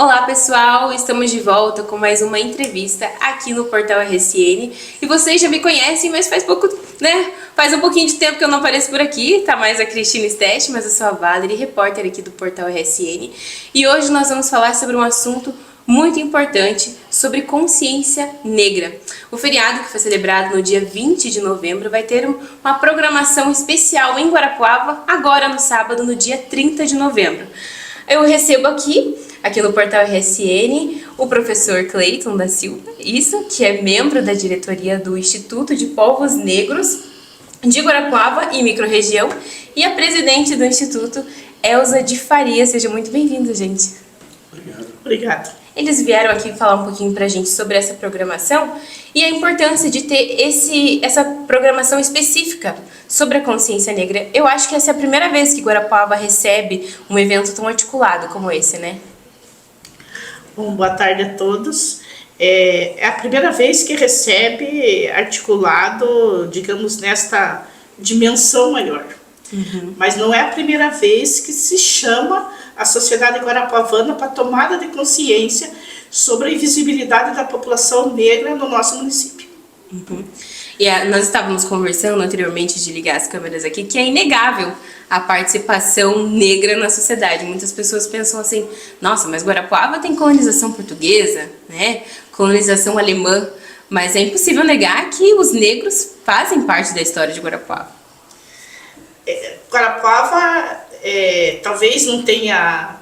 Olá pessoal, estamos de volta com mais uma entrevista aqui no Portal RSN. E vocês já me conhecem, mas faz um pouquinho de tempo que eu não apareço por aqui. Tá mais a Cristina Stett, mas eu sou a Valerie, repórter aqui do Portal RSN. E hoje nós vamos falar sobre um assunto muito importante, sobre consciência negra. O feriado, que foi celebrado no dia 20 de novembro, vai ter uma programação especial em Guarapuava, agora no sábado, no dia 30 de novembro. Eu recebo aqui no Portal RSN, o professor Cleiton da Silva, que é membro da diretoria do Instituto de Povos Negros de Guarapuava e microrregião, e a presidente do Instituto, Elza de Faria. Seja muito bem-vinda, gente. Obrigado. Eles vieram aqui falar um pouquinho pra gente sobre essa programação e a importância de ter essa programação específica sobre a consciência negra. Eu acho que essa é a primeira vez que Guarapuava recebe um evento tão articulado como esse, né? Bom, boa tarde a todos. É a primeira vez que recebe articulado, digamos, nesta dimensão maior. Mas não é a primeira vez que se chama a sociedade guarapuavana para tomada de consciência sobre a invisibilidade da população negra no nosso município. E nós estávamos conversando anteriormente de ligar as câmeras aqui, que é inegável a participação negra na sociedade. Muitas pessoas pensam assim, nossa, mas Guarapuava tem colonização portuguesa, né? Colonização alemã, mas é impossível negar que os negros fazem parte da história de Guarapuava. Guarapuava talvez não tenha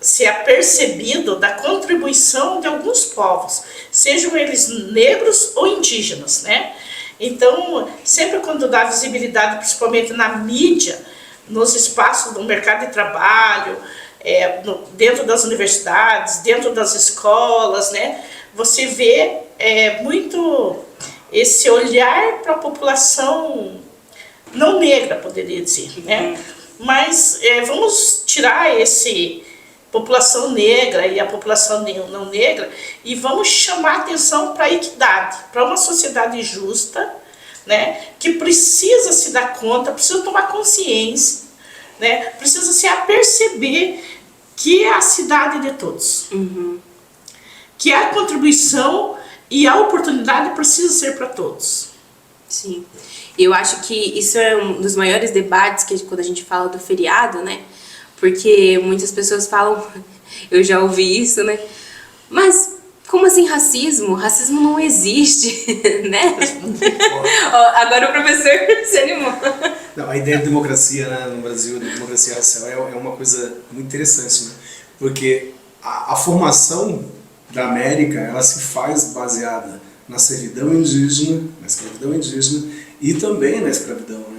se apercebido da contribuição de alguns povos, sejam eles negros ou indígenas, né? Então, sempre quando dá visibilidade, principalmente na mídia, nos espaços do mercado de trabalho, dentro das universidades, dentro das escolas, né? Você vê muito esse olhar para a população não negra, poderia dizer, né? Mas vamos tirar esse população negra e a população não negra e vamos chamar a atenção para a equidade, para uma sociedade justa, né? Que precisa se dar conta, precisa tomar consciência, né? Precisa se aperceber que é a cidade de todos, que a contribuição e a oportunidade precisa ser para todos. Sim. Eu acho que isso é um dos maiores debates que quando a gente fala do feriado, né? Porque muitas pessoas falam, eu já ouvi isso, né? Mas como assim racismo? Racismo não existe, né? Agora o professor se animou. Não, a ideia de democracia, né, no Brasil, de democracia racial, é uma coisa muito interessante, né? Porque a formação da América, ela se faz baseada na servidão indígena, na escravidão indígena e também na escravidão, né?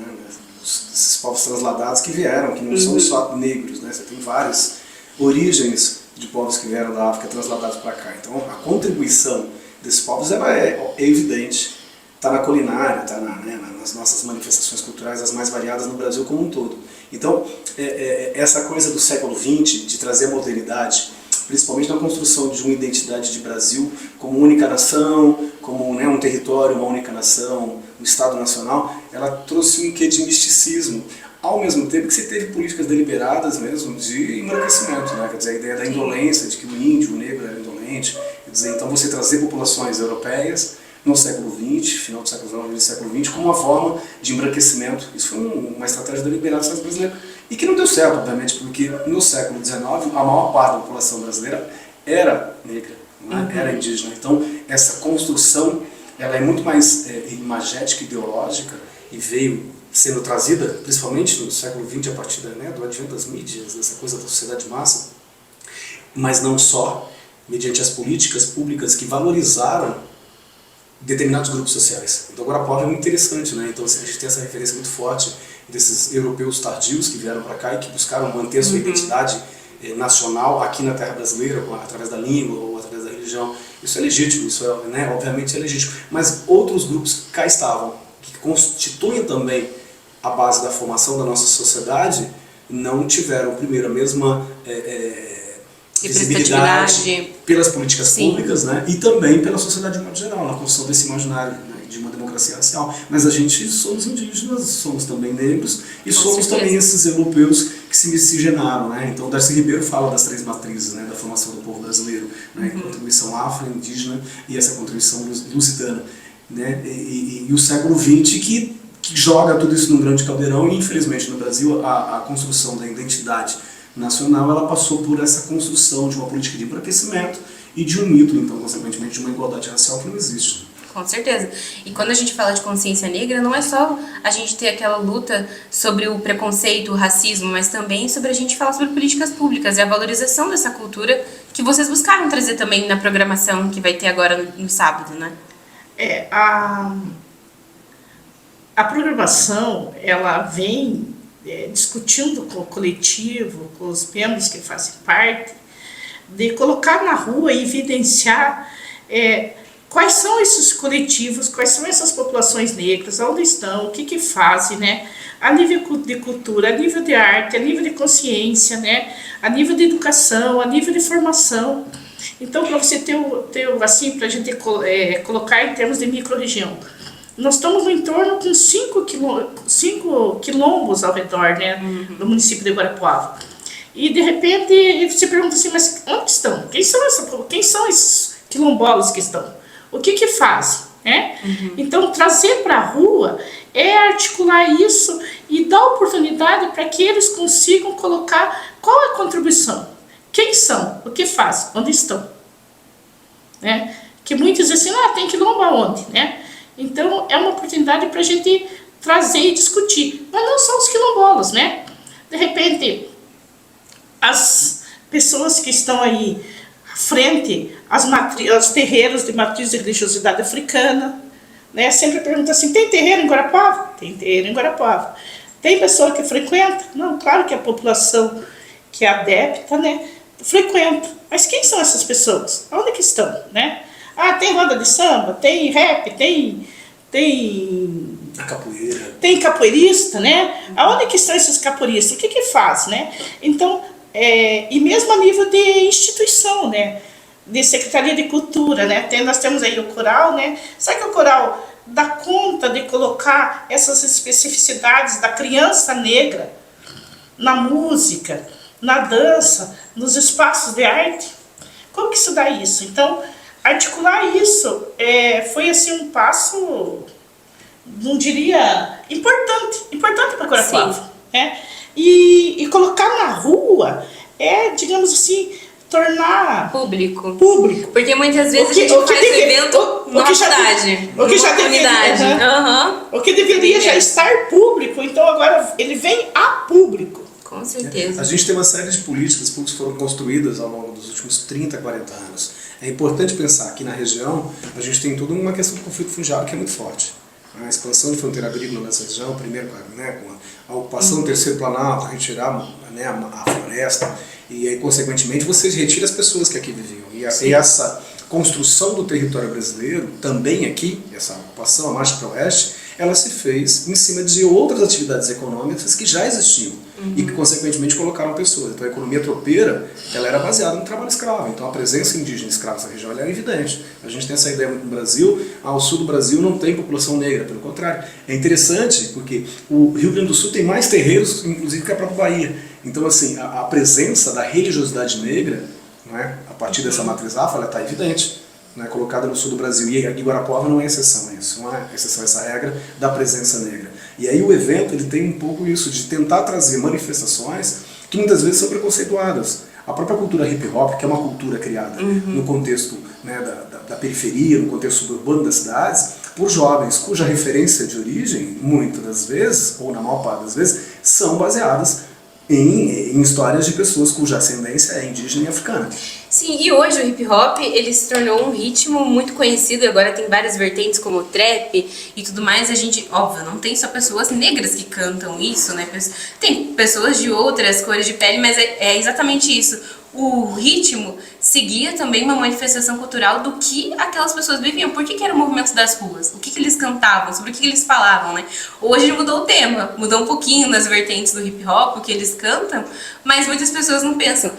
Esses povos transladados que vieram, que não são só negros, né? Você tem várias origens de povos que vieram da África transladados para cá. Então a contribuição desses povos ela é evidente, está na culinária, está nas nossas manifestações culturais as mais variadas no Brasil como um todo. Então essa coisa do século XX, de trazer a modernidade, principalmente na construção de uma identidade de Brasil como única nação, como um território, uma única nação, um Estado nacional, ela trouxe um quê de misticismo, ao mesmo tempo que você teve políticas deliberadas mesmo de embranquecimento, né? Quer dizer, a ideia da indolência, de que o índio, o negro era indolente, quer dizer, então você trazer populações europeias no século XX, final do século XIX, início do século XX, como uma forma de embranquecimento. Isso foi uma estratégia deliberada do Estado brasileiro. E que não deu certo, obviamente, porque no século XIX a maior parte da população brasileira era negra, né? Era indígena. Então essa construção ela é muito mais imagética, ideológica e veio sendo trazida, principalmente no século XX, a partir do advento das mídias, dessa coisa da sociedade de massa, mas não só, mediante as políticas públicas que valorizaram determinados grupos sociais. Então Guarapuava é muito interessante, né? Então a gente tem essa referência muito forte desses europeus tardios que vieram para cá e que buscaram manter a sua identidade nacional aqui na terra brasileira, através da língua ou através da religião. Isso é legítimo, isso obviamente é legítimo. Mas outros grupos cá estavam, que constituem também a base da formação da nossa sociedade, não tiveram, primeiro, a mesma visibilidade pelas políticas públicas, né? E também pela sociedade de modo geral, na construção desse imaginário, né? de uma democracia racial. Mas a gente somos indígenas, somos também negros e Com somos certeza. também esses europeus que se miscigenaram, né? Então, o Darcy Ribeiro fala das 3 matrizes, né, da formação do povo brasileiro, né? Contribuição afro-indígena e essa contribuição lusitana, né? E o século XX que joga tudo isso num grande caldeirão e, infelizmente, no Brasil, a construção da identidade nacional, ela passou por essa construção de uma política de embranquecimento e de um mito, então, consequentemente, de uma igualdade racial que não existe. Com certeza. E quando a gente fala de consciência negra, não é só a gente ter aquela luta sobre o preconceito, o racismo, mas também sobre a gente falar sobre políticas públicas e a valorização dessa cultura que vocês buscaram trazer também na programação que vai ter agora no sábado, né? A programação, ela vem discutindo com o coletivo, com os membros que fazem parte, de colocar na rua e evidenciar quais são esses coletivos, quais são essas populações negras, onde estão, o que fazem, né? A nível de cultura, a nível de arte, a nível de consciência, né? A nível de educação, a nível de formação. Então, para você ter assim, para a gente colocar em termos de micro-região, nós estamos em torno de 5 quilombos ao redor, né, do município de Guarapuava. E, de repente, você pergunta assim, mas onde estão? Quem são esses quilombolas que estão? O que fazem? Né? Então, trazer para a rua é articular isso e dar oportunidade para que eles consigam colocar qual é a contribuição. Quem são? O que fazem? Onde estão? Né? Que muitos dizem assim, tem quilombo aonde? Né? Então, é uma oportunidade para a gente trazer e discutir. Mas não são os quilombolas, né? De repente, as pessoas que estão aí à frente, aos terreiros de matriz de religiosidade africana, né? Sempre perguntam assim, tem terreiro em Guarapuava? Tem terreiro em Guarapuava. Tem pessoa que frequenta? Não, claro que a população que é adepta, né, frequenta. Mas quem são essas pessoas? Onde que estão, né? Tem roda de samba, tem rap, tem A capoeira. Tem capoeirista, né? Aonde que estão esses capoeiristas? O que faz, né? Então, e mesmo a nível de instituição, né? De Secretaria de Cultura, né? Nós temos aí o coral, né? Será que o coral dá conta de colocar essas especificidades da criança negra na música, na dança, nos espaços de arte? Como que se dá isso? Então, articular isso foi assim um passo, não diria, importante para Guarapuava, né? E colocar na rua digamos assim, tornar público. Porque muitas vezes a gente faz o evento numa cidade, numa comunidade. O que deveria já estar público, então agora ele vem a público. Com certeza. A gente tem uma série de políticas públicas que foram construídas ao longo dos últimos 30, 40 anos. É importante pensar que na região a gente tem toda uma questão do conflito fundiário que é muito forte. A expansão de fronteira agrícola nessa região, primeiro com a ocupação do terceiro planalto, retirar, né, a floresta, e aí, consequentemente, você retira as pessoas que aqui viviam. E essa construção do território brasileiro, também aqui, essa ocupação, a marcha para o oeste, ela se fez em cima de outras atividades econômicas que já existiam e que, consequentemente, colocaram pessoas. Então, a economia tropeira, ela era baseada no trabalho escravo. Então, a presença indígena escrava nessa região ela era evidente. A gente tem essa ideia muito no Brasil, ao sul do Brasil não tem população negra, pelo contrário. É interessante porque o Rio Grande do Sul tem mais terreiros, inclusive, que a própria Bahia. Então, assim, a presença da religiosidade negra, não é, a partir dessa matriz afro, ela está evidente. Né, colocada no sul do Brasil, e Guarapuava não é exceção a isso, não é exceção a essa regra da presença negra. E aí o evento ele tem um pouco isso, de tentar trazer manifestações que muitas vezes são preconceituadas. A própria cultura hip hop, que é uma cultura criada no contexto, né, da periferia, no contexto suburbano das cidades, por jovens cuja referência de origem, muitas das vezes, ou na maior parte das vezes, são baseadas em histórias de pessoas cuja ascendência é indígena e africana. Sim, e hoje o hip hop ele se tornou um ritmo muito conhecido, agora tem várias vertentes como o trap e tudo mais. A gente, óbvio, não tem só pessoas negras que cantam isso, né? Tem pessoas de outras cores de pele, mas é exatamente isso. O ritmo seguia também uma manifestação cultural do que aquelas pessoas viviam. Por que era o movimento das ruas? O que eles cantavam? Sobre o que eles falavam, né? Hoje mudou o tema, mudou um pouquinho nas vertentes do hip hop, o que eles cantam, mas muitas pessoas não pensam,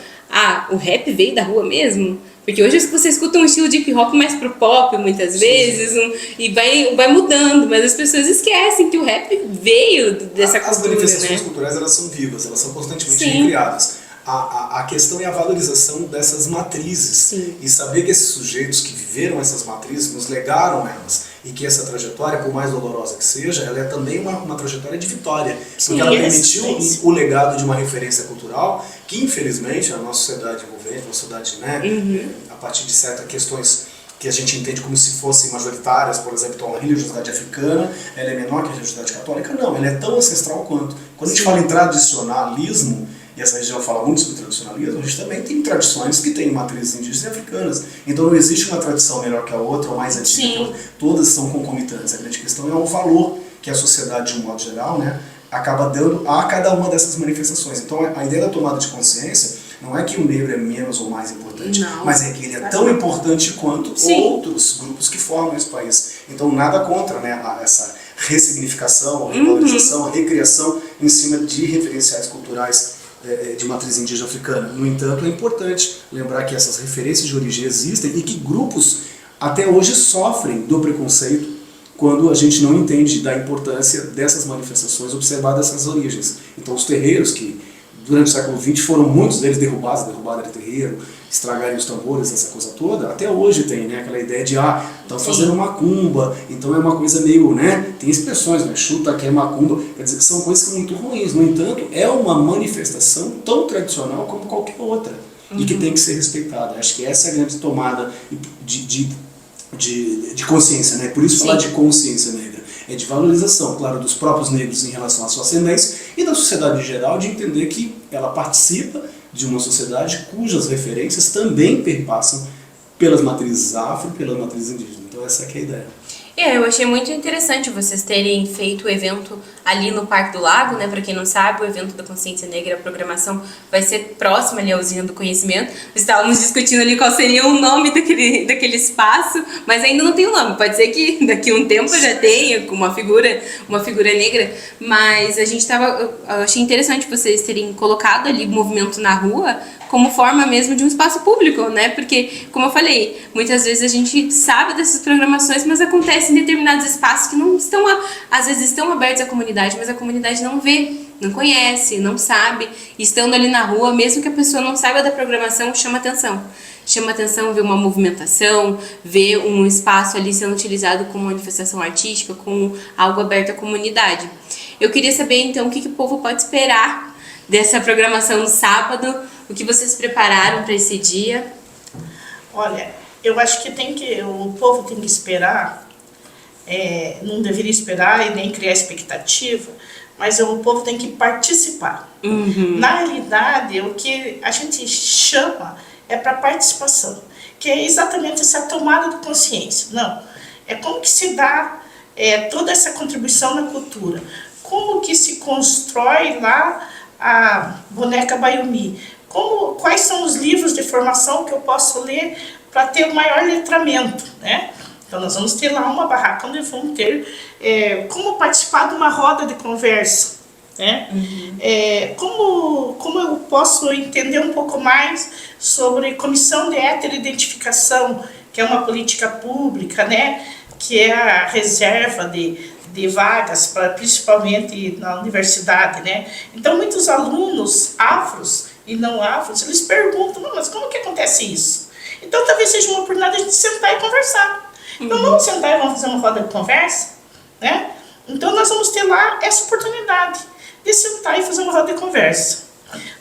o rap veio da rua mesmo? Porque hoje você escuta um estilo de hip hop mais pro pop, muitas vezes, e vai mudando, mas as pessoas esquecem que o rap veio dessa cultura, As manifestações né? culturais, elas são vivas, elas são constantemente Sim. recriadas. A questão é a valorização dessas matrizes. Sim. E saber que esses sujeitos que viveram essas matrizes nos legaram elas, e que essa trajetória, por mais dolorosa que seja, ela é também uma trajetória de vitória. Sim, porque ela permitiu sim. o legado de uma referência cultural que, infelizmente, na nossa sociedade envolvente, na sociedade, né, a partir de certas questões que a gente entende como se fossem majoritárias, por exemplo, então, a religiosidade africana, ela é menor que a religiosidade católica? Não, ela é tão ancestral quanto. Quando a gente fala em tradicionalismo, e essa região fala muito sobre tradicionalismo, a gente também tem tradições que têm matrizes indígenas e africanas. Então não existe uma tradição melhor que a outra, ou mais antiga que a outra. Todas são concomitantes. A grande questão é o valor que a sociedade, de um modo geral, né, acaba dando a cada uma dessas manifestações. Então a ideia da tomada de consciência não é que o negro é menos ou mais importante, Não. mas é que ele é tão importante quanto outros grupos que formam esse país. Então nada contra, né, essa ressignificação, a revalorização, a recriação em cima de referenciais culturais de matriz indígena africana. No entanto, é importante lembrar que essas referências de origem existem e que grupos até hoje sofrem do preconceito quando a gente não entende da importância dessas manifestações, observar dessas origens. Então, os terreiros que durante o século XX foram muitos deles derrubaram de terreiro, estragarem os tambores, essa coisa toda, até hoje tem, né, aquela ideia de, estão fazendo macumba, então é uma coisa meio, né, tem expressões, né, chuta que é macumba, quer dizer, são coisas que são muito ruins. No entanto, é uma manifestação tão tradicional como qualquer outra, e que tem que ser respeitada. Acho que essa é a grande tomada de consciência, né, por isso falar de consciência negra. É de valorização, claro, dos próprios negros em relação à sua ascendência e da sociedade em geral, de entender que ela participa de uma sociedade cujas referências também perpassam pelas matrizes afro e pelas matrizes indígenas. Então essa é a ideia. Eu achei muito interessante vocês terem feito o evento ali no Parque do Lago, né? Para quem não sabe, o evento da Consciência Negra, a programação vai ser próxima ali à Usina do Conhecimento. Estávamos discutindo ali qual seria o nome daquele espaço, mas ainda não tem o nome. Pode ser que daqui a um tempo já tenha uma figura negra, mas eu achei interessante vocês terem colocado ali o movimento na rua como forma mesmo de um espaço público, né? Porque, como eu falei, muitas vezes a gente sabe dessas programações, mas acontece em determinados espaços que não estão, às vezes estão abertos à comunidade, mas a comunidade não vê, não conhece, não sabe. E estando ali na rua, mesmo que a pessoa não saiba da programação, chama atenção. Chama atenção ver uma movimentação, ver um espaço ali sendo utilizado como manifestação artística, como algo aberto à comunidade. Eu queria saber, então, o que o povo pode esperar dessa programação no sábado, o que vocês prepararam para esse dia? Olha, eu acho que o povo tem que esperar, não deveria esperar e nem criar expectativa, mas o povo tem que participar. Na realidade, o que a gente chama é para participação, que é exatamente essa tomada de consciência. Não, é como que se dá toda essa contribuição na cultura, como que se constrói lá a boneca Baiumi, quais são os livros de formação que eu posso ler para ter o maior letramento, né? Então nós vamos ter lá uma barraca onde vamos ter como participar de uma roda de conversa, né? Como eu posso entender um pouco mais sobre comissão de heteroidentificação, que é uma política pública, né? Que é a reserva de vagas, principalmente na universidade, né? Então muitos alunos afros e não afros, eles perguntam, mas como que acontece isso? Então talvez seja uma oportunidade de a gente sentar e conversar. Então vamos sentar e vamos fazer uma roda de conversa, né? Então nós vamos ter lá essa oportunidade de sentar e fazer uma roda de conversa,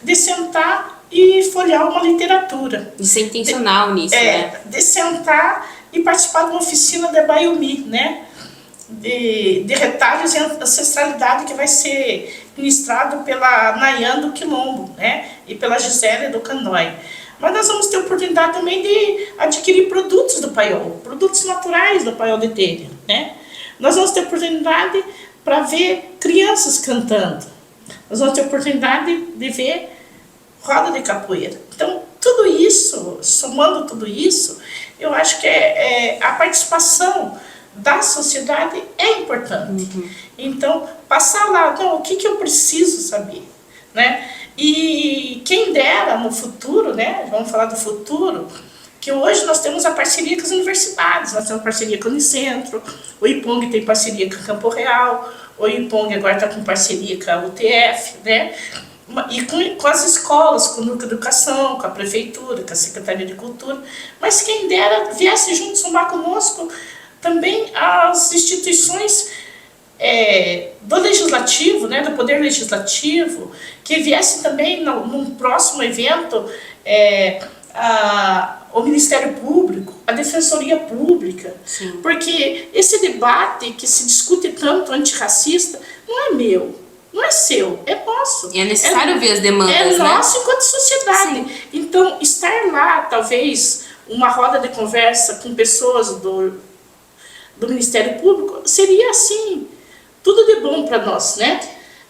de sentar e folhear uma literatura. De ser intencional nisso, né? De sentar e participar de uma oficina de Baiumi, né? De retalhos e ancestralidade, que vai ser ministrado pela Nayan do Quilombo, né? E pela Gisele do Candói. Mas nós vamos ter a oportunidade também de adquirir produtos do paiol, produtos naturais do paiol de telha, né? Nós vamos ter a oportunidade para ver crianças cantando. Nós vamos ter a oportunidade de ver roda de capoeira. Então, tudo isso, somando tudo isso, eu acho que a participação da sociedade é importante. Então, passar lá, o que eu preciso saber, né? E quem dera no futuro, né? Vamos falar do futuro, que hoje nós temos a parceria com as universidades, nós temos parceria com o Unicentro, o IPONG tem parceria com o Campo Real, o IPONG agora está com parceria com a UTF, né? E com as escolas, com o Núcleo de Educação, com a Prefeitura, com a Secretaria de Cultura, mas quem dera viesse junto somar conosco também as instituições do Legislativo, né, do Poder Legislativo, que viesse também num próximo evento o Ministério Público, a Defensoria Pública. Sim. Porque esse debate que se discute tanto antirracista não é meu, não é seu, é nosso. E é necessário ver as demandas, né? É nosso né? enquanto sociedade. Sim. Então, estar lá, talvez, uma roda de conversa com pessoas do Ministério Público, seria, assim, tudo de bom para nós, né?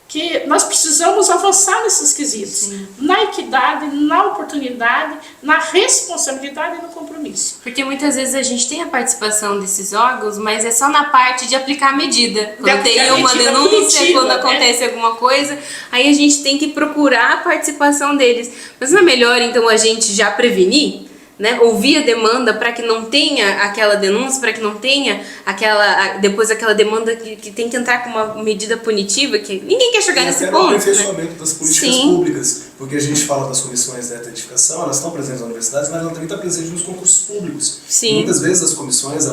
Que nós precisamos avançar nesses quesitos. Sim. Na equidade, na oportunidade, na responsabilidade e no compromisso. Porque muitas vezes a gente tem a participação desses órgãos, mas é só na parte de aplicar a medida. Quando tem uma denúncia, quando acontece alguma coisa, aí a gente tem que procurar a participação deles. Mas não é melhor, então, a gente já prevenir? Né? Ouvir a demanda para que não tenha aquela denúncia, para que não tenha depois aquela demanda que tem que entrar com uma medida punitiva, que ninguém quer chegar nesse ponto. O aperfeiçoamento, né, das políticas Sim. públicas, porque a gente fala das comissões de identificação, elas estão presentes nas universidades, mas elas também estão presentes nos concursos públicos. Sim. Muitas vezes as comissões,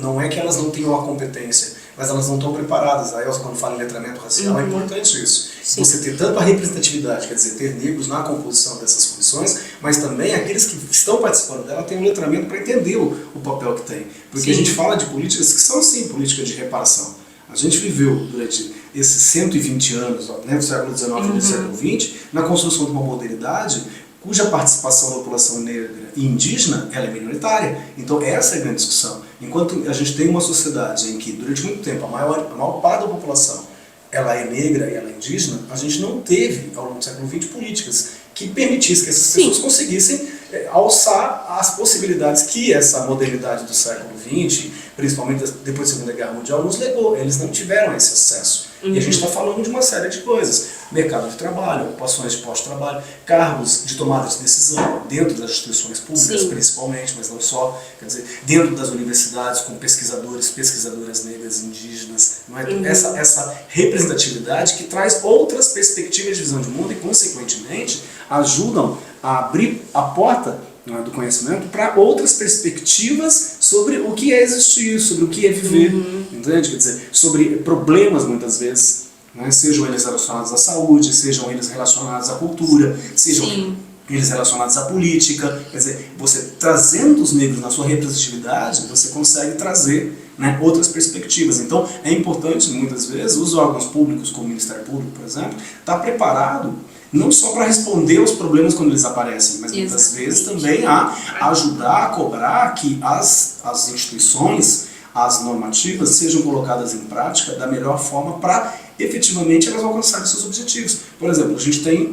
não é que elas não tenham a competência, mas elas não estão preparadas. Aí, quando fala em letramento racial, é importante isso. Sim. Você ter tanto a representatividade, quer dizer, ter negros na composição dessas comissões, mas também aqueles que estão participando dela têm um letramento para entender o papel que tem. Porque Sim. a gente fala de políticas que são, sim, políticas de reparação. A gente viveu durante esses 120 anos, né, do século XIX e do século XX, na construção de uma modernidade cuja participação da população negra e indígena ela é minoritária. Então essa é a grande discussão. Enquanto a gente tem uma sociedade em que durante muito tempo a maior parte da população ela é negra e ela é indígena, a gente não teve ao longo do século XX políticas que permitissem que essas pessoas conseguissem alçar as possibilidades que essa modernidade do século XX, principalmente depois da Segunda Guerra Mundial, nos legou. Eles não tiveram esse acesso. E a gente está falando de uma série de coisas. Mercado de trabalho, ocupações de pós-trabalho, cargos de tomada de decisão dentro das instituições públicas, Sim. principalmente, mas não só, quer dizer, dentro das universidades com pesquisadoras negras, indígenas, não é? Essa representatividade que traz outras perspectivas de visão de mundo e, consequentemente, ajudam a abrir a porta do conhecimento para outras perspectivas sobre o que é existir, sobre o que é viver, entende? Quer dizer, sobre problemas muitas vezes, né? Sejam eles relacionados à saúde, sejam eles relacionados à cultura, sejam Sim. eles relacionados à política. Quer dizer, você trazendo os negros na sua representatividade, você consegue trazer, né, outras perspectivas. Então é importante, muitas vezes, os órgãos públicos, como o Ministério Público, por exemplo, estar preparado não só para responder aos problemas quando eles aparecem, mas muitas vezes também a ajudar a cobrar que as instituições, as normativas, sejam colocadas em prática da melhor forma para efetivamente elas alcançarem seus objetivos. Por exemplo, a gente tem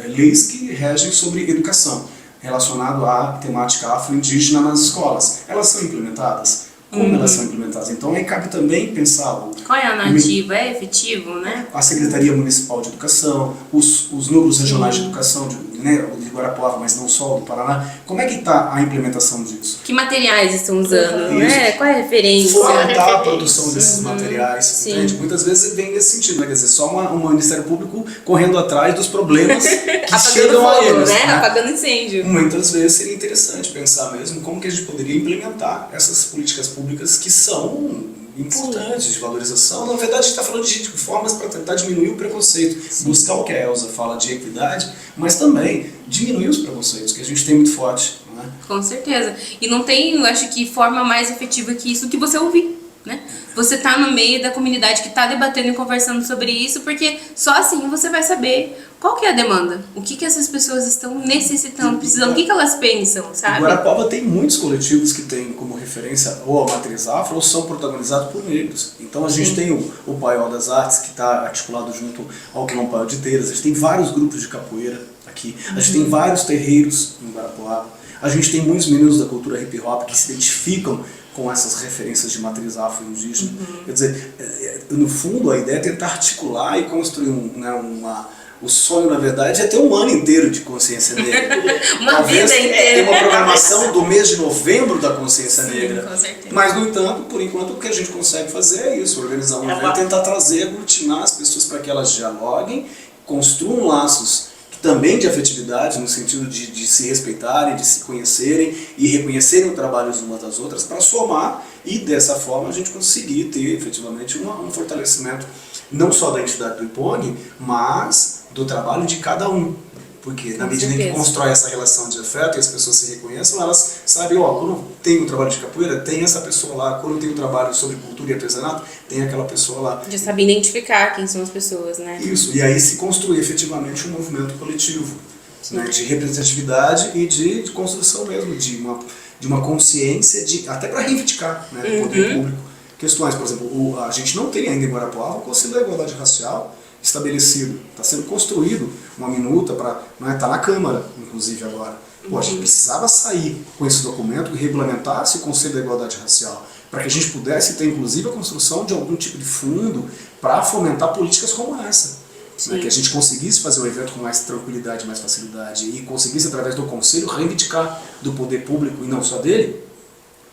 leis que regem sobre educação, relacionado à temática afro-indígena nas escolas. Elas são implementadas? Como elas são implementadas? Então aí cabe também pensar... Qual é a narrativa? É efetivo, né? A Secretaria Municipal de Educação, os núcleos regionais de educação, né, o de Guarapuava, mas não só, o do Paraná. Como é que está a implementação disso? Que materiais estão usando? Né? Qual é a referência? Fomentar a produção desses materiais. Entende? Muitas vezes vem nesse sentido, né? Quer dizer, só um Ministério Público correndo atrás dos problemas que chegam a eles. Né? Apagando incêndio. Muitas vezes seria interessante pensar mesmo como que a gente poderia implementar essas políticas públicas que são importantes, Sim. de valorização. Na verdade, a gente está falando de formas para tentar diminuir o preconceito, Sim. buscar o que a Elza fala de equidade, mas também diminuir os preconceitos, que a gente tem muito forte. Não é? Com certeza. E não tem, eu acho que, forma mais efetiva que isso que você ouvir. Né? Você está no meio da comunidade que está debatendo e conversando sobre isso, porque só assim você vai saber qual que é a demanda, o que essas pessoas estão necessitando, precisando, o que elas pensam, sabe? Guarapuava tem muitos coletivos que têm como referência ou a matriz afro ou são protagonizados por negros. Então a gente tem o Paiol das Artes, que está articulado junto ao Quilombo Paiol de Teiras, a gente tem vários grupos de capoeira aqui, a gente tem vários terreiros em Guarapuava, a gente tem muitos meninos da cultura hip hop que se identificam com essas referências de matriz afro-indígena. Quer dizer, no fundo, a ideia é tentar articular e construir o sonho, na verdade, é ter um ano inteiro de consciência negra. Uma Talvez vida inteira. ter uma programação do mês de novembro da consciência negra. Com certeza. Mas, no entanto, por enquanto, o que a gente consegue fazer é isso, organizar um evento, tentar trazer, aglutinar as pessoas para que elas dialoguem, construam laços também de afetividade, no sentido de se respeitarem, de se conhecerem e reconhecerem o trabalho umas das outras para somar e dessa forma a gente conseguir ter efetivamente um fortalecimento não só da entidade do IPONG, mas do trabalho de cada um. Porque na medida em que constrói essa relação de afeto e as pessoas se reconheçam, elas sabem, quando tem um trabalho de capoeira, tem essa pessoa lá. Quando tem um trabalho sobre cultura e artesanato, tem aquela pessoa lá. Já sabe identificar quem são as pessoas, né? Isso, e aí se construir efetivamente um movimento coletivo, né, de representatividade e de construção mesmo, de uma consciência, até para reivindicar, né, do poder público. Questões, por exemplo, a gente não tem ainda em Guarapuava o Conselho da Igualdade Racial estabelecido. Está sendo construído uma minuta para... Está na Câmara, inclusive, agora. A gente precisava sair com esse documento que regulamentasse o Conselho da Igualdade Racial, para que a gente pudesse ter, inclusive, a construção de algum tipo de fundo para fomentar políticas como essa. Né, que a gente conseguisse fazer o evento com mais tranquilidade, mais facilidade, e conseguisse, através do Conselho, reivindicar do poder público, e não só dele,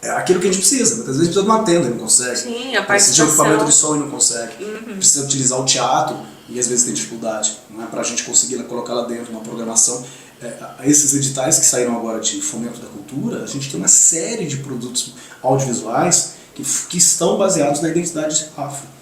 aquilo que a gente precisa. Muitas vezes precisa de uma tenda e não consegue. Sim, a participação. Precisa de um equipamento de som e não consegue. Precisa utilizar o teatro e às vezes tem dificuldade. Para a gente conseguir colocar lá dentro uma programação. Esses editais que saíram agora de fomento da cultura, a gente tem uma série de produtos audiovisuais que estão baseados na identidade afro.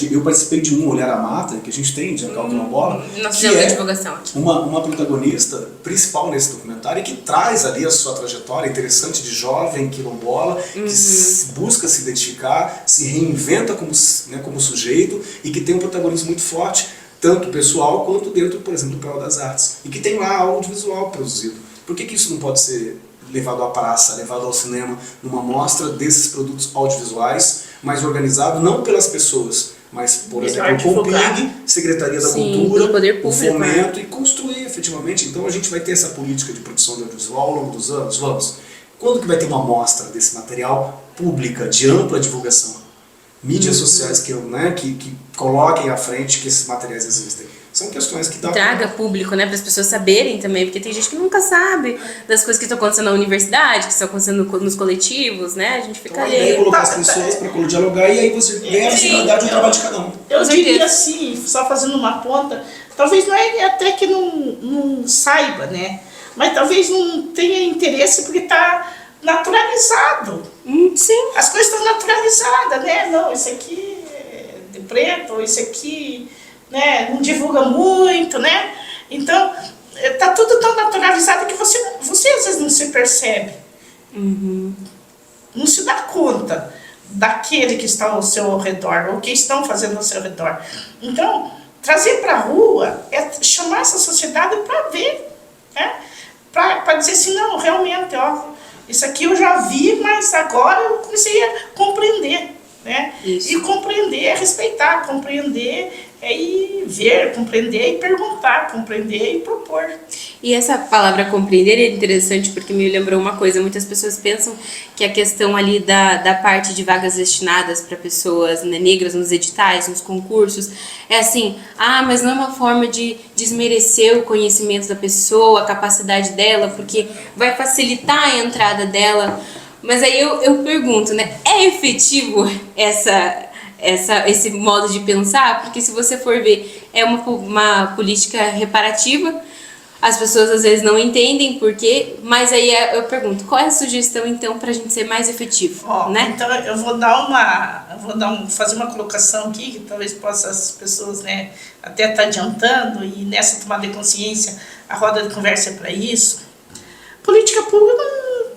Eu participei de um Olhar a Mata, que a gente tem, de Acal Quilombola, Nós que fizemos é a divulgação aqui. uma protagonista principal nesse documentário e que traz ali a sua trajetória interessante de jovem quilombola, que busca se identificar, se reinventa como sujeito e que tem um protagonismo muito forte, tanto pessoal quanto dentro, por exemplo, do Pelo das Artes. E que tem lá audiovisual produzido. Por que isso não pode ser levado à praça, levado ao cinema, numa mostra desses produtos audiovisuais, mais organizado, não pelas pessoas, mas, por exemplo, com o PIG, Secretaria da Cultura, poder público, o fomento, e construir efetivamente. Então a gente vai ter essa política de produção de audiovisual ao longo dos anos. Vamos. Quando que vai ter uma mostra desse material pública, de ampla divulgação? Mídias sociais que coloquem à frente que esses materiais existem. São questões que dá Traga público, né, para as pessoas saberem também, porque tem gente que nunca sabe das coisas que estão acontecendo na universidade, que estão acontecendo nos coletivos, né, a gente fica ali. É colocar as pessoas para dialogar e aí você ganha a visibilidade do trabalho de cada um. Eu diria assim, só fazendo uma ponta, talvez não é até que não saiba, né, mas talvez não tenha interesse porque está naturalizado. Sim. As coisas estão naturalizadas, né, não, isso aqui é de preto, isso aqui... Né, não divulga muito, né? Então, tá tudo tão naturalizado que você às vezes não se percebe. Não se dá conta daquele que está ao seu redor, ou que estão fazendo ao seu redor. Então, trazer para a rua é chamar essa sociedade para ver, né? Para dizer assim, não, realmente, isso aqui eu já vi, mas agora eu comecei a compreender. Né? E compreender é respeitar, compreender é ir ver, compreender e perguntar, compreender e propor. E essa palavra compreender é interessante porque me lembrou uma coisa, muitas pessoas pensam que a questão ali da parte de vagas destinadas para pessoas, né, negras nos editais, nos concursos, é assim, mas não é uma forma de desmerecer o conhecimento da pessoa, a capacidade dela, porque vai facilitar a entrada dela. Mas aí eu pergunto, né, é efetivo esse modo de pensar? Porque se você for ver, é uma política reparativa, as pessoas às vezes não entendem por quê, mas aí eu pergunto, qual é a sugestão então para a gente ser mais efetivo? Né? Então eu vou fazer uma colocação aqui, que talvez possa as pessoas, né, até estar adiantando, e nessa tomada de consciência, a roda de conversa é para isso. Política pública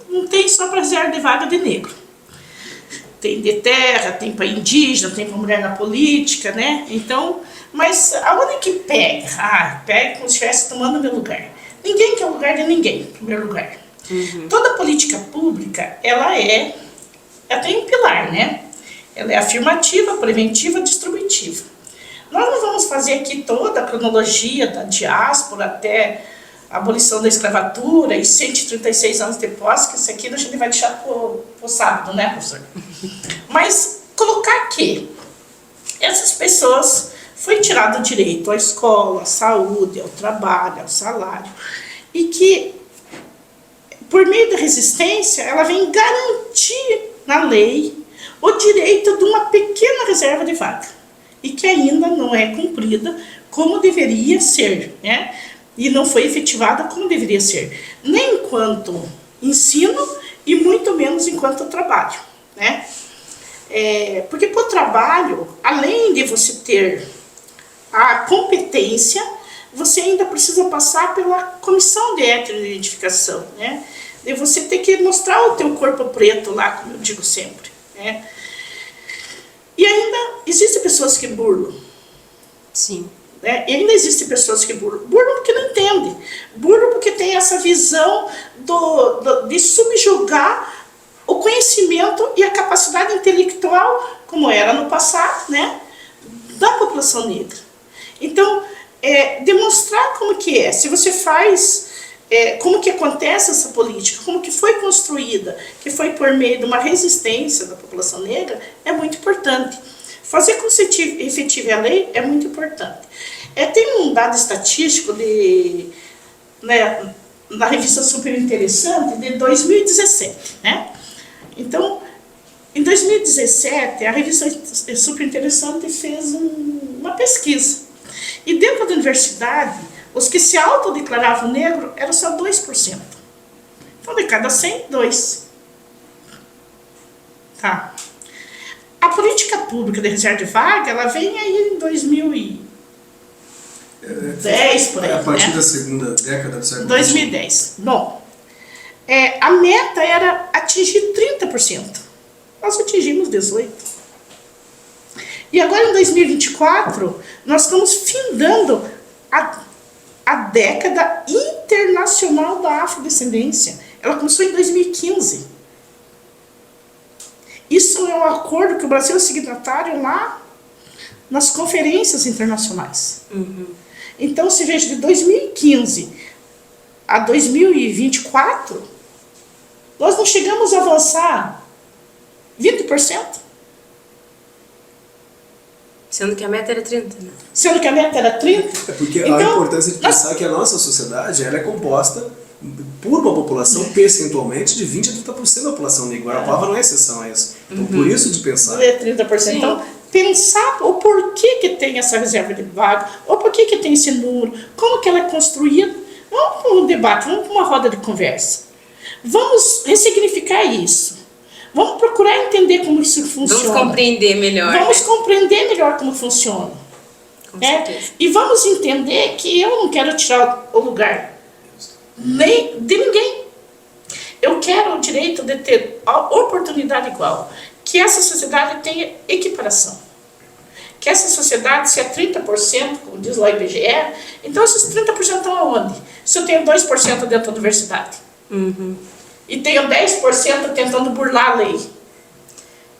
não tem só para reserva de vaga de negro. Tem de terra, tem para indígena, tem para mulher na política, né? Então, mas aonde que pega? Pega como se estivesse tomando meu lugar. Ninguém quer o lugar de ninguém, em primeiro lugar. Toda política pública, ela tem um pilar, né? Ela é afirmativa, preventiva, distributiva. Nós não vamos fazer aqui toda a cronologia da diáspora até a abolição da escravatura e 136 anos de posse, que isso aqui a gente vai deixar pro sábado, né, professor? Mas colocar que essas pessoas foi tirado o direito à escola, à saúde, ao trabalho, ao salário, e que, por meio da resistência, ela vem garantir na lei o direito de uma pequena reserva de vaga, e que ainda não é cumprida como deveria ser, né? E não foi efetivada como deveria ser, nem enquanto ensino e muito menos enquanto trabalho, né? Porque para o trabalho, além de você ter a competência, você ainda precisa passar pela comissão de heteroidentificação, né? E você tem que mostrar o teu corpo preto lá, como eu digo sempre, né? E ainda existem pessoas que burlam. Sim. Né? E ainda existem pessoas que burlam. Burlam porque não entendem. Burlam porque tem essa visão de subjugar o conhecimento e a capacidade intelectual, como era no passado, né, da população negra. Então, demonstrar como que é. Se você faz, como que acontece essa política, como que foi construída, que foi por meio de uma resistência da população negra, é muito importante. Fazer com que se efetive a lei é muito importante. Tem um dado estatístico na revista Super Interessante de 2017, né? Então, em 2017, a revista Super Interessante fez uma pesquisa. E dentro da universidade, os que se autodeclaravam negro eram só 2%. Então, de cada 100, 2. Tá. A política pública de reserva de vaga, ela vem aí em 2010, por aí, a partir, né? da segunda década do século 2010. Bom, a meta era atingir 30%. Nós atingimos 18%. E agora, em 2024, nós estamos findando a década internacional da afrodescendência. Ela começou em 2015. Isso é um acordo que o Brasil é signatário lá nas conferências internacionais. Uhum. Então, se veja, de 2015 a 2024, nós não chegamos a avançar 20%. Sendo que a meta era 30%, né? Sendo que a meta era 30%. É porque então, a importância de pensar que a nossa sociedade ela é composta por uma população percentualmente de 20% a 30% da população negra. A palavra não é exceção a isso. Então, por isso de pensar. 30%. Sim. Então, pensar o porquê que tem essa reserva de vaga, ou porquê que tem esse número, como que ela é construída. Vamos para um debate, vamos para uma roda de conversa. Vamos ressignificar isso. Vamos procurar entender como isso funciona. Vamos compreender melhor. Vamos né? compreender melhor como funciona. Com certeza. E vamos entender que eu não quero tirar o lugar nem de ninguém. Eu quero o direito de ter a oportunidade igual. Que essa sociedade tenha equiparação. Que essa sociedade, se é 30%, como diz lá o IBGE, então esses 30% estão aonde? Se eu tenho 2% dentro da universidade. Uhum. E tenho 10% tentando burlar a lei.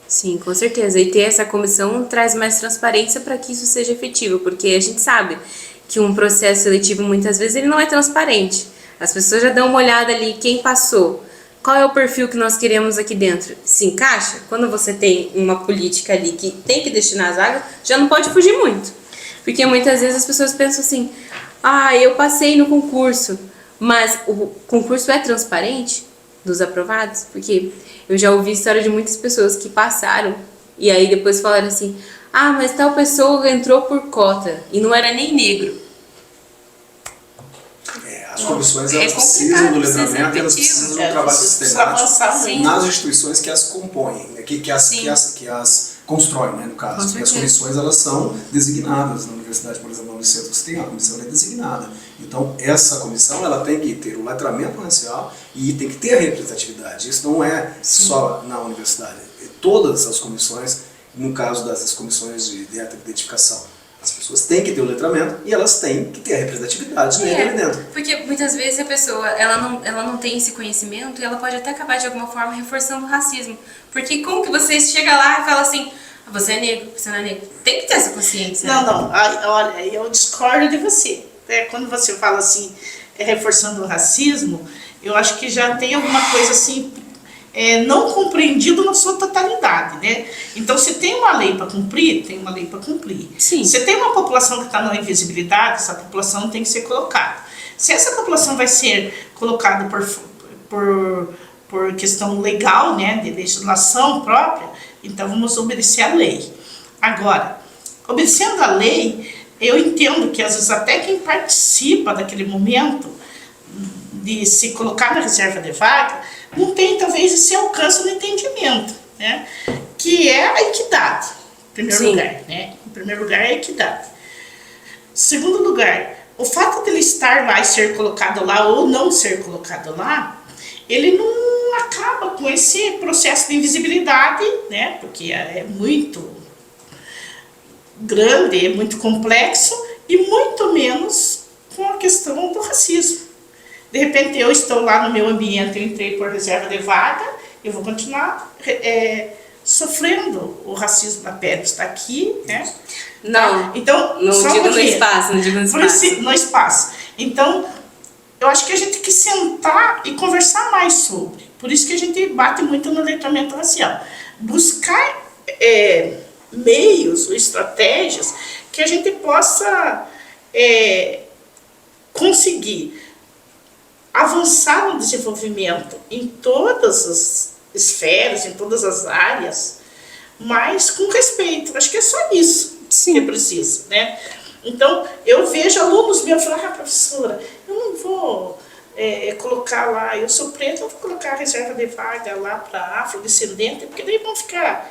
Sim, com certeza. E ter essa comissão traz mais transparência para que isso seja efetivo, porque a gente sabe que um processo seletivo, muitas vezes, ele não é transparente. As pessoas já dão uma olhada ali, quem passou, qual é o perfil que nós queremos aqui dentro. Se encaixa? Quando você tem uma política ali que tem que destinar as vagas, já não pode fugir muito. Porque muitas vezes as pessoas pensam assim, eu passei no concurso, mas o concurso é transparente dos aprovados? Porque eu já ouvi história de muitas pessoas que passaram e aí depois falaram assim, mas tal pessoa entrou por cota e não era nem negro. As comissões É elas precisam do complicado, letramento, precisa elas ser precisam do efetivo. trabalho Precisa avançar sistemático muito. nas instituições que as compõem, né, que as constroem, né, no caso. Com Porque as certeza. comissões elas são designadas. Na universidade, por exemplo, no Unicentro, você tem a comissão, ela é designada. Então, essa comissão ela tem que ter o letramento racial e tem que ter a representatividade. Isso não é só na universidade. Todas as comissões, no caso das comissões de identificação, as pessoas têm que ter o letramento e elas têm que ter a representatividade negra ali dentro. Porque muitas vezes a pessoa ela não tem esse conhecimento e ela pode até acabar de alguma forma reforçando o racismo. Porque como que você chega lá e fala assim, você é negro, você não é negro? Tem que ter essa consciência. Não. Olha, eu discordo de você. Quando você fala assim, reforçando o racismo, eu acho que já tem alguma coisa assim, não compreendido na sua totalidade, né? Então, se tem uma lei para cumprir, tem uma lei para cumprir. Sim. Se tem uma população que está na invisibilidade, essa população tem que ser colocada. Se essa população vai ser colocada por questão legal, né, de legislação própria, então vamos obedecer à lei. Agora, obedecendo à lei, eu entendo que às vezes até quem participa daquele momento de se colocar na reserva de vaga, não tem talvez esse alcance do entendimento, né? Que é a equidade, em primeiro Sim. lugar, né? Em primeiro lugar é a equidade. Segundo lugar, o fato dele estar lá e ser colocado lá ou não ser colocado lá, ele não acaba com esse processo de invisibilidade, né? Porque é muito grande, é muito complexo e muito menos com a questão do racismo. De repente eu estou lá no meu ambiente, eu entrei por reserva de vaga, eu vou continuar sofrendo o racismo na pele, está aqui, né? Não, então, não só digo no porque- espaço, não digo no por espaço. isso, no espaço. Então, eu acho que a gente tem que sentar e conversar mais sobre. Por isso que a gente bate muito no letramento racial. Buscar meios ou estratégias que a gente possa conseguir avançar no desenvolvimento em todas as esferas, em todas as áreas, mas com respeito. Acho que é só isso que precisa, né? Então, eu vejo alunos meus falar, professora, eu não vou colocar lá, eu sou preta, eu vou colocar a reserva de vaga lá para afrodescendente, porque daí vão ficar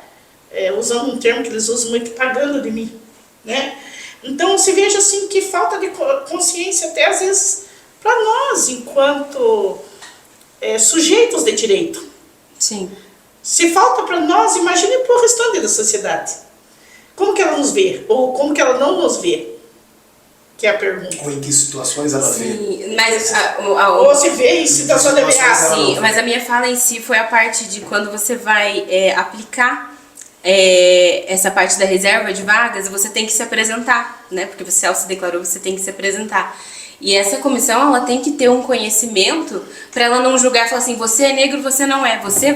usando um termo que eles usam muito, pagando de mim, né? Então, se veja assim que falta de consciência até às vezes para nós, enquanto sujeitos de direito. Sim. Se falta para nós, imagine para o restante da sociedade. Como que ela nos vê? Ou como que ela não nos vê? Que é a pergunta. Ou em que situações ela vê? Sim, mas Ou se vê em situação de ameaça. sim, mas a minha fala em si foi a parte de quando você vai aplicar essa parte da reserva de vagas, você tem que se apresentar, né? Porque você, ao se declarou, você tem que se apresentar. E essa comissão, ela tem que ter um conhecimento para ela não julgar e falar assim, você é negro, você não é, você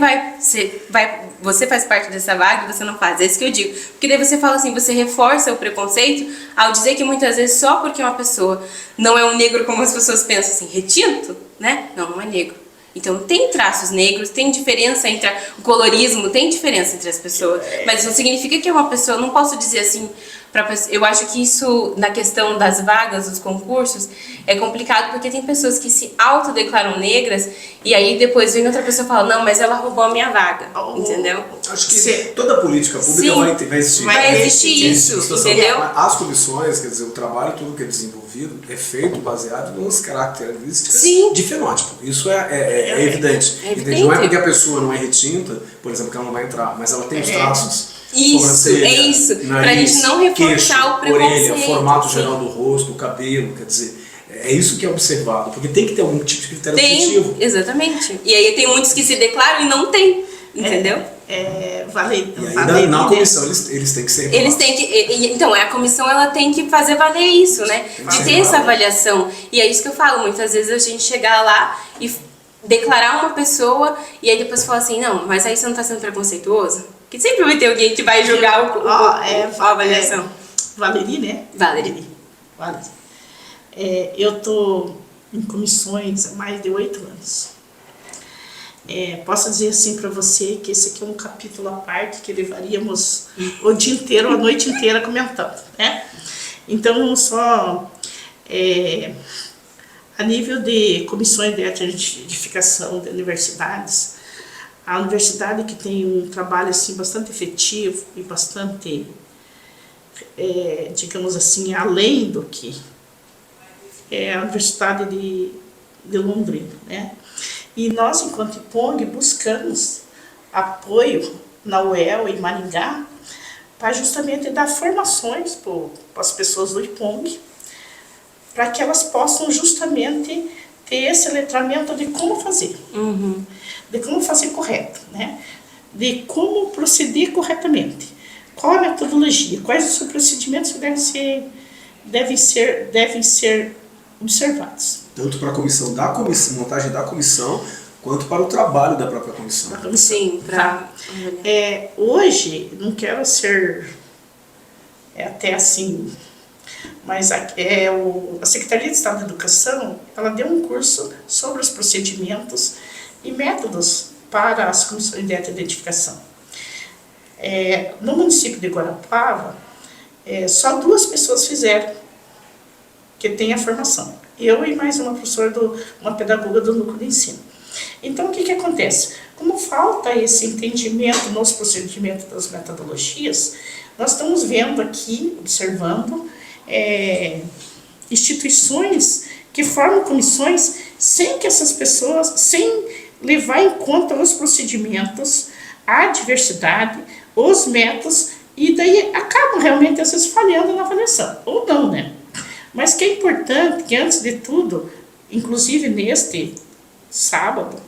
faz parte dessa vaga e você não faz. É isso que eu digo. Porque daí você fala assim, você reforça o preconceito ao dizer que muitas vezes só porque uma pessoa não é um negro como as pessoas pensam assim, retinto, né? Não, não é negro. Então tem traços negros, tem diferença entre o colorismo, tem diferença entre as pessoas. Mas isso não significa que uma pessoa, não posso dizer assim, eu acho que isso, na questão das vagas, dos concursos, é complicado porque tem pessoas que se autodeclaram negras e aí depois vem outra pessoa e fala, não, mas ela roubou a minha vaga, entendeu? Acho que toda política pública Sim, vai existir. vai existir isso, situação. entendeu? As comissões, quer dizer, o trabalho todo que é desenvolvido é feito baseado nas características Sim. de fenótipo. Isso é evidente. É Entende? Não é evidente. porque a pessoa não é retinta, por exemplo, que ela não vai entrar, mas ela tem os traços. Isso, sobrancelha, é isso. Pra nariz, gente não reforçar queixo, o preconceito. orelha, formato sim. geral do rosto, o cabelo, quer dizer, é isso que é observado, porque tem que ter algum tipo de critério objetivo. Tem, exatamente. E aí tem muitos que se declaram e não tem, entendeu? E aí na comissão eles têm que ser Eles revelados. têm que, então, a comissão ela tem que fazer valer isso, né? De ter essa avaliação. E é isso que eu falo, muitas vezes a gente chegar lá e declarar uma pessoa e aí depois falar assim, não, mas aí você não está sendo preconceituoso? Porque sempre vai ter alguém que vai julgar a avaliação. Valerie, né? Valerie. Eu estou em comissões há mais de 8 anos. Posso dizer assim para você que esse aqui é um capítulo à parte que levaríamos o dia inteiro, a noite inteira comentando, né? Então, só a nível de comissões de edificação de universidades, a universidade que tem um trabalho assim bastante efetivo e bastante, digamos assim, além do que é a Universidade de Londrina, né? E nós, enquanto IPONG, buscamos apoio na UEL e Maringá para justamente dar formações para as pessoas do IPONG, para que elas possam justamente ter esse letramento de como fazer, de como fazer correto, né? De como proceder corretamente, qual a metodologia, quais os procedimentos que devem ser observados. Tanto para a montagem da comissão, quanto para o trabalho da própria comissão. Sim, para... Hoje, não quero ser até assim, mas a Secretaria de Estado da Educação, ela deu um curso sobre os procedimentos e métodos para as comissões de identificação. No município de Guarapuava, só 2 pessoas fizeram, que tem a formação. Eu e mais uma professora, uma pedagoga do núcleo de ensino. Então, o que acontece? Como falta esse entendimento nos procedimentos das metodologias, nós estamos vendo aqui, observando, instituições que formam comissões sem que essas pessoas, sem levar em conta os procedimentos, a diversidade, os métodos, e daí acabam realmente às vezes falhando na avaliação, ou não, né? Mas que é importante que, antes de tudo, inclusive neste sábado,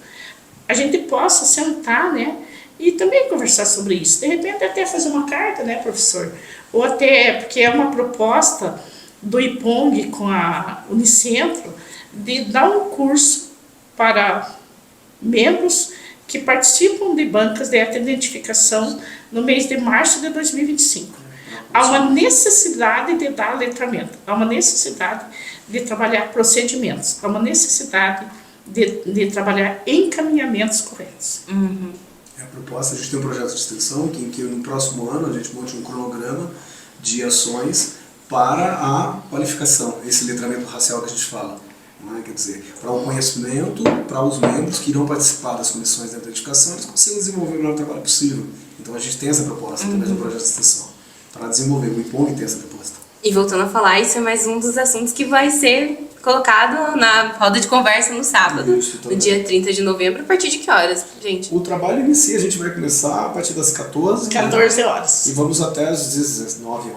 a gente possa sentar, né, e também conversar sobre isso. De repente até fazer uma carta, né, professor? Ou até, porque é uma proposta do IPONG com a Unicentro, de dar um curso para membros que participam de bancas de identificação no mês de março de 2025. Há uma necessidade de dar letramento, há uma necessidade de trabalhar procedimentos, há uma necessidade de trabalhar encaminhamentos corretos. Uhum. A proposta, a gente tem um projeto de extensão que no próximo ano a gente monte um cronograma de ações para a qualificação, esse letramento racial que a gente fala. Quer dizer, para o conhecimento, para os membros que irão participar das comissões de identificação, eles consigam desenvolver o melhor trabalho possível. Então a gente tem essa proposta através do projeto de extensão, para desenvolver. O IPONG tem essa proposta. E voltando a falar, isso é mais um dos assuntos que vai ser colocado na roda de conversa no sábado, no dia 30 de novembro, a partir de que horas, gente? O trabalho inicia, a gente vai começar a partir das 14 horas. E vamos até às 19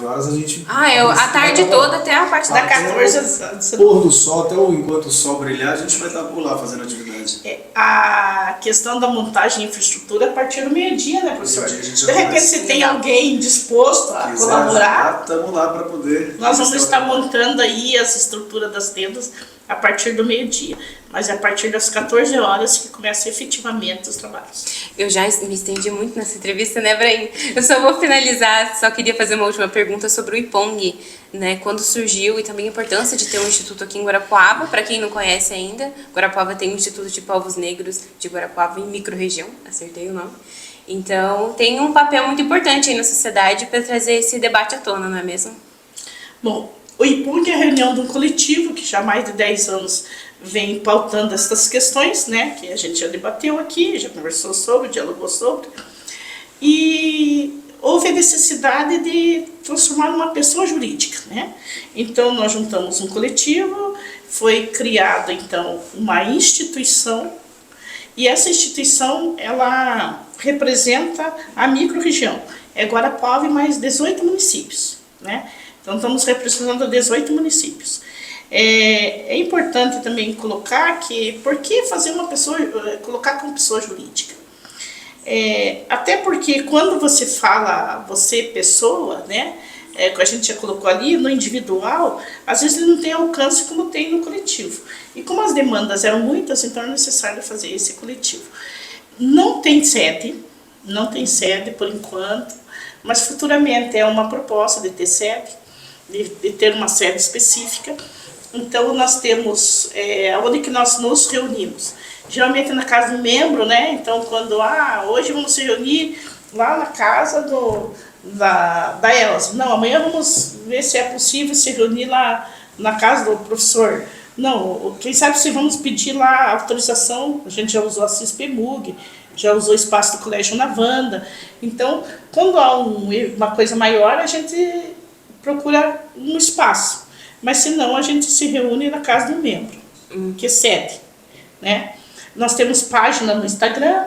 horas a gente... A tarde toda até a parte da 14 às... Pôr do sol, até enquanto o sol brilhar, a gente vai estar por lá fazendo atividade. A questão da montagem de infraestrutura a partir do meio-dia, né, professor? De repente, se tem alguém disposto a colaborar, estamos lá para poder... Nós vamos estar montando aí as estruturas das tendas a partir do meio-dia, mas é a partir das 14 horas que começam efetivamente os trabalhos. Eu já me estendi muito nessa entrevista, né, Brain? Eu só vou finalizar, só queria fazer uma última pergunta sobre o IPONG, né? Quando surgiu e também a importância de ter um instituto aqui em Guarapuava. Para quem não conhece ainda, Guarapuava tem o Instituto de Povos Negros de Guarapuava em micro-região, acertei o nome. Então, tem um papel muito importante aí na sociedade para trazer esse debate à tona, não é mesmo? Bom, o IPONG é a reunião de um coletivo que já há mais de 10 anos vem pautando essas questões, né, que a gente já debateu aqui, já conversou sobre, dialogou sobre, e houve a necessidade de transformar numa pessoa jurídica, né? Então, nós juntamos um coletivo, foi criada, então, uma instituição, e essa instituição, ela representa a micro-região. É Guarapuava e mais 18 municípios, né? Então, estamos representando 18 municípios. É importante também colocar que, por que fazer uma pessoa, colocar como pessoa jurídica? Até porque quando você fala, você pessoa, né, a gente já colocou ali, no individual, às vezes ele não tem alcance como tem no coletivo. E como as demandas eram muitas, então é necessário fazer esse coletivo. Não tem sede por enquanto, mas futuramente é uma proposta de ter sede, de ter uma sede específica. Então, nós temos, onde que nós nos reunimos? Geralmente na casa do membro, né? Então, quando, hoje vamos se reunir lá na casa da Elza. Não, amanhã vamos ver se é possível se reunir lá na casa do professor. Não, quem sabe se vamos pedir lá autorização, a gente já usou a CISPEMUG, já usou o espaço do Colégio Navanda. Então, quando há uma coisa maior, a gente procura um espaço. Mas se não, a gente se reúne na casa do membro, que cede, né? Nós temos página no Instagram,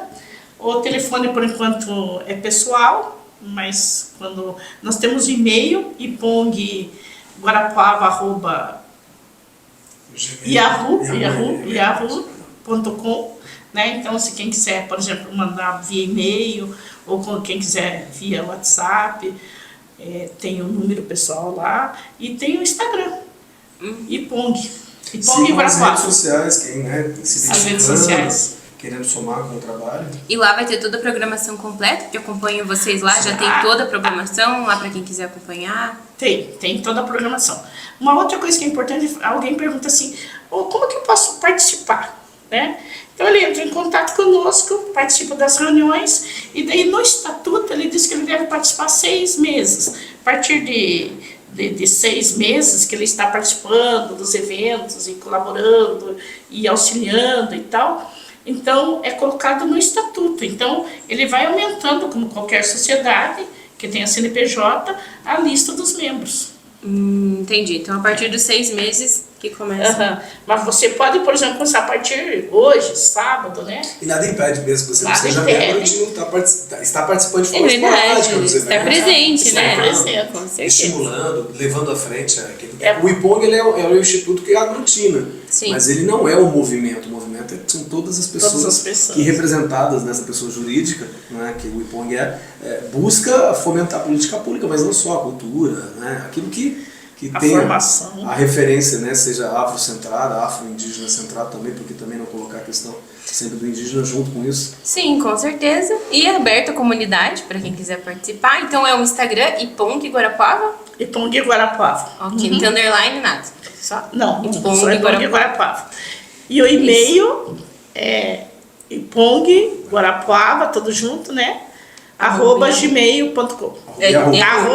o telefone por enquanto é pessoal, mas quando nós temos e-mail, ipong.guarapuava@yahoo.com, né? Então, se quem quiser, por exemplo, mandar via e-mail, ou quem quiser via WhatsApp, tem o número pessoal lá, e tem o Instagram, IPONG. Ipong e Sigam as redes Guarapuava. sociais, quem se As redes identificando, sociais. querendo somar com o trabalho. E lá vai ter toda a programação completa, que eu acompanho vocês lá, já tem toda a programação lá para quem quiser acompanhar. Tem toda a programação. Uma outra coisa que é importante, alguém pergunta assim, como que eu posso participar? Né? Então ele entra em contato conosco, participa das reuniões, e daí no estatuto ele diz que ele deve participar 6 meses. A partir de 6 meses que ele está participando dos eventos e colaborando e auxiliando e tal, então é colocado no estatuto. Então ele vai aumentando, como qualquer sociedade que tenha CNPJ, a lista dos membros. Entendi. Então a partir dos 6 meses que começa. Mas você pode, por exemplo, começar a partir hoje, sábado, né? E nada impede mesmo que você não Nada seja impede. membro de está participando de É forma verdade, esporádica nos estar eventos. presente, Estar né? presente. Com certeza. Estimulando, levando à frente. É. O Ipong ele é o instituto que aglutina, Sim. mas ele não é o movimento. O movimento são todas as pessoas, que representadas nessa pessoa jurídica, né, que o Ipong busca fomentar a política pública, mas não só a cultura, né, aquilo que A tem formação. a referência, né, seja afrocentrada, afro-indígena centrada também, porque também não colocar a questão sempre do indígena junto com isso. Sim, com certeza. E é aberto à comunidade para quem quiser participar. Então é o Instagram Ipong Guarapuava. Ipong Guarapuava. Ok, não tem underline, nada. Só, não, Ipong só Ipong Guarapuava. E o e-mail é Ipong Guarapuava, tudo junto, né? @gmail.com. Yahoo.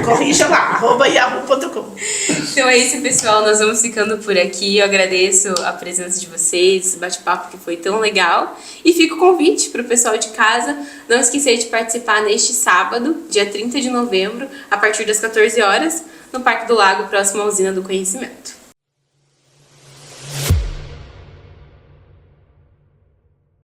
Corrija lá, @yahoo.com. Então é isso, pessoal. Nós vamos ficando por aqui. Eu agradeço a presença de vocês, esse bate-papo que foi tão legal. E fica o convite para o pessoal de casa não esquecer de participar neste sábado, dia 30 de novembro, a partir das 14 horas, no Parque do Lago, próximo à Usina do Conhecimento.